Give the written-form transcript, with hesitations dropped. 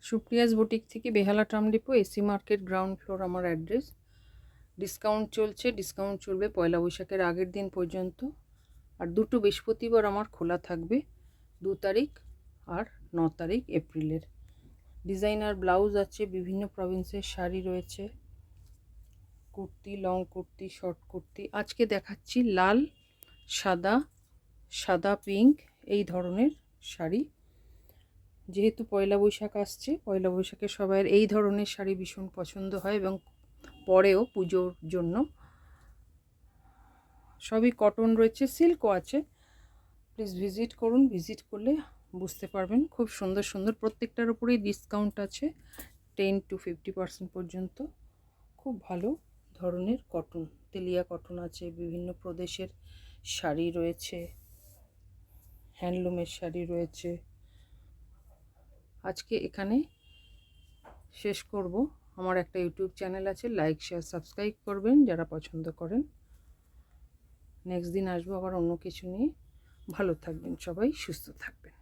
Supriya's boutique থেকে Behala tram depot, AC market, ground floor আমার address. Discount চলছে, ডিসকাউন্ট চলবে পয়লা বৈশাখের আগের দিন পর্যন্ত। আর দুটো বৃহস্পতিবার আমার খোলা থাকবে, 2 তারিখ আর 9 তারিখ এপ্রিলের। ডিজাইনার ব্লাউজ আছে, বিভিন্ন প্রভিন্সের শাড়ি রয়েছে, কুর্তি, লং কুর্তি, শর্ট কুর্তি। আজকে দেখাচ্ছি লাল, সাদা, সাদা পিঙ্ক এই ধরনের শাড়ি। যেহেতু পয়লা বৈশাখ আসছে, পয়লা বৈশাখে সবাই এই ধরনের শাড়ি ভীষণ পছন্দ হয় এবং পরেও পুজোর জন্য। সবই কটন রয়েছে, সিল্কও আছে। প্লিজ ভিজিট করুন, ভিজিট করলে বুঝতে পারবেন। খুব সুন্দর সুন্দর, প্রত্যেকটার উপরেই ডিসকাউন্ট আছে 10 to 50% পর্যন্ত। খুব ভালো ধরনের কটন, তেলিয়া কটন আছে, বিভিন্ন প্রদেশের শাড়ি রয়েছে, হ্যান্ডলুমের শাড়ি রয়েছে। আজকে এখানে শেষ করব। আমার একটা ইউটিউব চ্যানেল আছে, লাইক শেয়ার সাবস্ক্রাইব করবেন যারা পছন্দ করেন। নেক্সট দিন আসবো আবার অন্য কিছু নিয়ে। ভালো থাকবেন সবাই, সুস্থ থাকবেন।